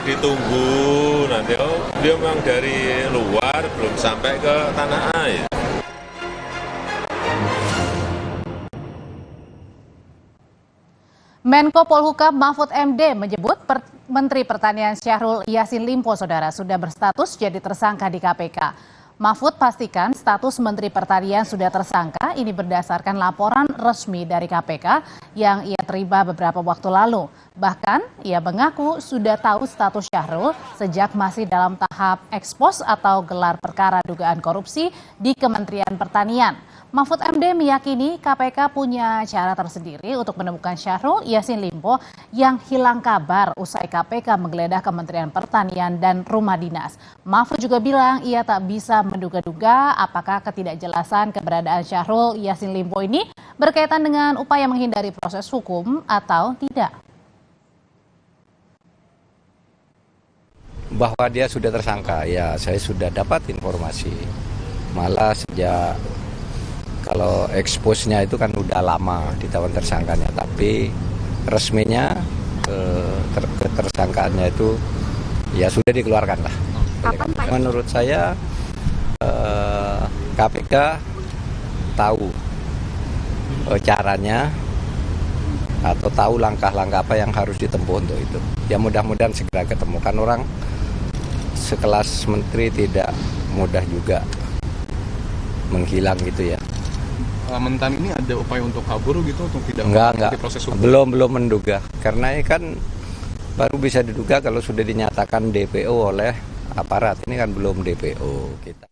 ditunggu nanti. Oh, dia memang dari luar belum sampai ke tanah air. Menko Polhukam Mahfud MD menyebut Menteri Pertanian Syahrul Yassin Limpo saudara sudah berstatus jadi tersangka di KPK. Mahfud pastikan status Menteri Pertanian sudah tersangka ini berdasarkan laporan resmi dari KPK yang ia terima beberapa waktu lalu. Bahkan ia mengaku sudah tahu status Syahrul sejak masih dalam tahap ekspos atau gelar perkara dugaan korupsi di Kementerian Pertanian. Mahfud MD meyakini KPK punya cara tersendiri untuk menemukan Syahrul Yassin Limpo yang hilang kabar usai KPK menggeledah Kementerian Pertanian dan rumah dinas. Mahfud juga bilang ia tak bisa menduga-duga apakah ketidakjelasan keberadaan Syahrul Yassin Limpo ini berkaitan dengan upaya menghindari proses hukum atau tidak. Bahwa dia sudah tersangka, ya saya sudah dapat informasi. Malah sejak kalau eksposnya itu kan udah lama ditawan tersangkanya, tapi resminya ketersangkaannya itu ya sudah dikeluarkan lah. Menurut saya KPK tahu caranya atau tahu langkah-langkah apa yang harus ditempuh untuk itu. Ya mudah-mudahan segera ketemukan. Orang sekelas menteri tidak mudah juga menghilang gitu ya. Mentan ini ada upaya untuk kabur gitu, untuk tidak enggak. Proses hukum? Belum menduga, karena ini kan baru bisa diduga kalau sudah dinyatakan DPO oleh aparat. Ini kan belum DPO kita.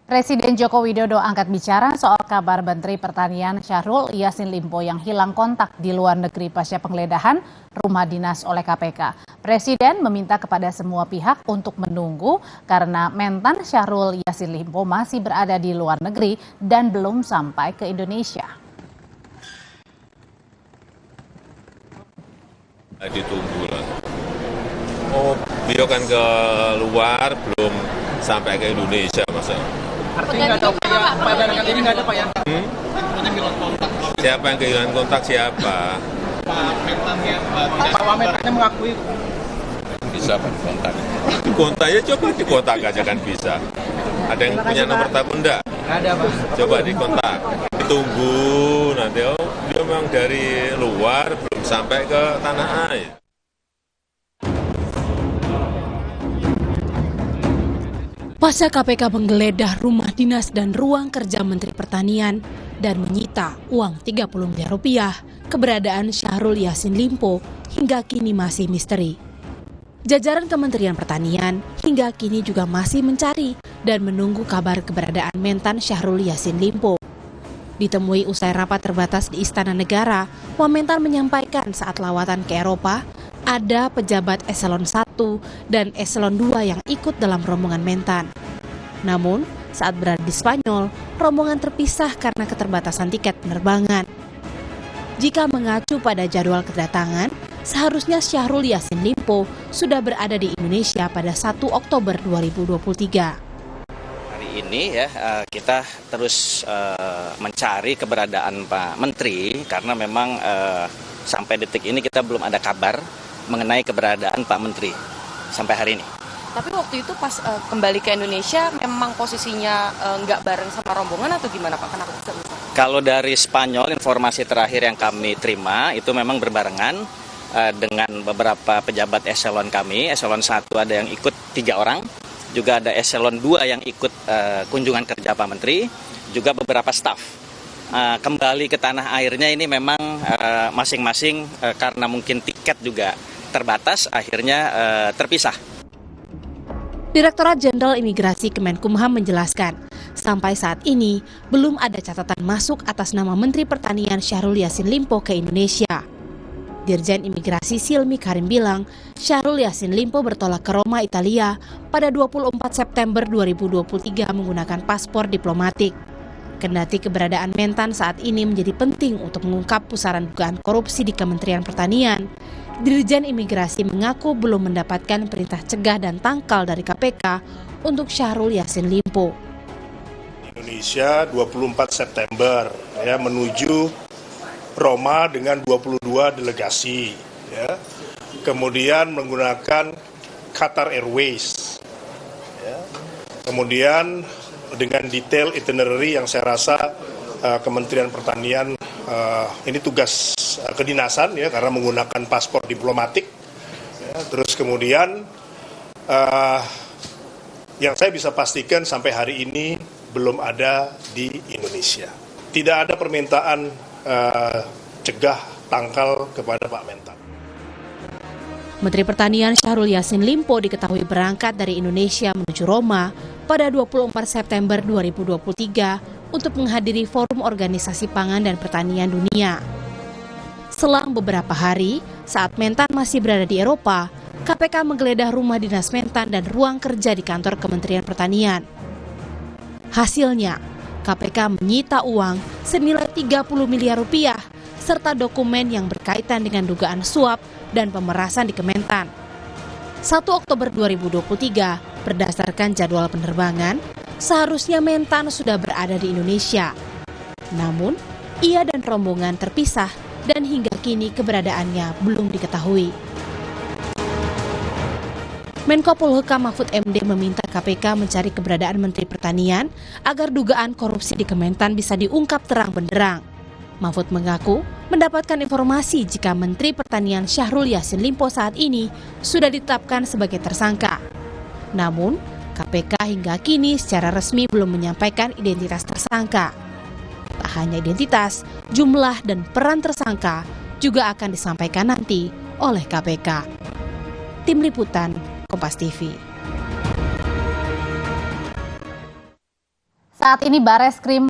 Presiden Joko Widodo angkat bicara soal kabar Menteri Pertanian Syahrul Yassin Limpo yang hilang kontak di luar negeri pasca penggeledahan rumah dinas oleh KPK. Presiden meminta kepada semua pihak untuk menunggu karena mentan Syahrul Yassin Limpo masih berada di luar negeri dan belum sampai ke Indonesia. Ditunggu lah. Oh, beliau kan ke luar belum sampai ke Indonesia masa. Artinya nggak ada upaya dengan ini nggak ada Pak ya? Siapa yang kehilangan kontak siapa? Pak Mentannya, Pak Wamentannya mengakui. Bisa Pak dikontak. Dikontak ya coba dikontak aja kan bisa. Ada yang punya nomor telepon enggak? Nggak ada Pak. Coba dikontak. Ditunggu nanti. Oh, dia memang dari luar belum sampai ke tanah air. Pasca KPK menggeledah rumah dinas dan ruang kerja Menteri Pertanian dan menyita uang 30 miliar rupiah, keberadaan Syahrul Yassin Limpo hingga kini masih misteri. Jajaran Kementerian Pertanian hingga kini juga masih mencari dan menunggu kabar keberadaan mentan Syahrul Yassin Limpo. Ditemui usai rapat terbatas di Istana Negara, Wamentan menyampaikan saat lawatan ke Eropa, ada pejabat eselon 1 dan eselon 2 yang ikut dalam rombongan mentan. Namun, saat berada di Spanyol, rombongan terpisah karena keterbatasan tiket penerbangan. Jika mengacu pada jadwal kedatangan, seharusnya Syahrul Yassin Limpo sudah berada di Indonesia pada 1 Oktober 2023. Hari ini ya kita terus mencari keberadaan Pak Menteri karena memang sampai detik ini kita belum ada kabar mengenai keberadaan Pak Menteri sampai hari ini. Tapi waktu itu pas kembali ke Indonesia memang posisinya nggak bareng sama rombongan atau gimana Pak? Kenapa bisa? Kalau dari Spanyol informasi terakhir yang kami terima itu memang berbarengan dengan beberapa pejabat eselon kami. Eselon 1 ada yang ikut 3 orang, juga ada eselon 2 yang ikut kunjungan kerja Pak Menteri, juga beberapa staf. Kembali ke tanah airnya ini memang masing-masing karena mungkin tiket juga terbatas, akhirnya terpisah. Direktorat Jenderal Imigrasi Kemenkumham menjelaskan, sampai saat ini belum ada catatan masuk atas nama Menteri Pertanian Syahrul Yassin Limpo ke Indonesia. Dirjen Imigrasi Silmi Karim bilang, Syahrul Yassin Limpo bertolak ke Roma, Italia pada 24 September 2023 menggunakan paspor diplomatik. Kendati keberadaan mentan saat ini menjadi penting untuk mengungkap pusaran dugaan korupsi di Kementerian Pertanian, Dirjen Imigrasi mengaku belum mendapatkan perintah cegah dan tangkal dari KPK untuk Syahrul Yassin Limpo. Indonesia 24 September ya, menuju Roma dengan 22 delegasi. Ya. kemudian menggunakan Qatar Airways. Ya. Kemudian dengan detail itinerary yang saya rasa Kementerian Pertanian ini tugas kedinasan ya karena menggunakan paspor diplomatik. Ya, terus kemudian yang saya bisa pastikan sampai hari ini belum ada di Indonesia. Tidak ada permintaan cegah tangkal kepada Pak Mentan. Menteri Pertanian Syahrul Yassin Limpo diketahui berangkat dari Indonesia menuju Roma pada 24 September 2023 untuk menghadiri Forum Organisasi Pangan dan Pertanian Dunia. Selang beberapa hari, saat Mentan masih berada di Eropa, KPK menggeledah rumah dinas Mentan dan ruang kerja di kantor Kementerian Pertanian. Hasilnya, KPK menyita uang senilai 30 miliar rupiah serta dokumen yang berkaitan dengan dugaan suap dan pemerasan di Kementan. 1 Oktober 2023, berdasarkan jadwal penerbangan, seharusnya Mentan sudah berada di Indonesia. Namun, ia dan rombongan terpisah dan hingga kini keberadaannya belum diketahui. Menko Polhukam Mahfud MD meminta KPK mencari keberadaan Menteri Pertanian agar dugaan korupsi di Kementan bisa diungkap terang benderang. Mahfud mengaku mendapatkan informasi jika Menteri Pertanian Syahrul Yassin Limpo saat ini sudah ditetapkan sebagai tersangka. Namun, KPK hingga kini secara resmi belum menyampaikan identitas tersangka. Tak hanya identitas, jumlah dan peran tersangka juga akan disampaikan nanti oleh KPK. Tim Liputan, Kompas TV. Saat ini Bareskrim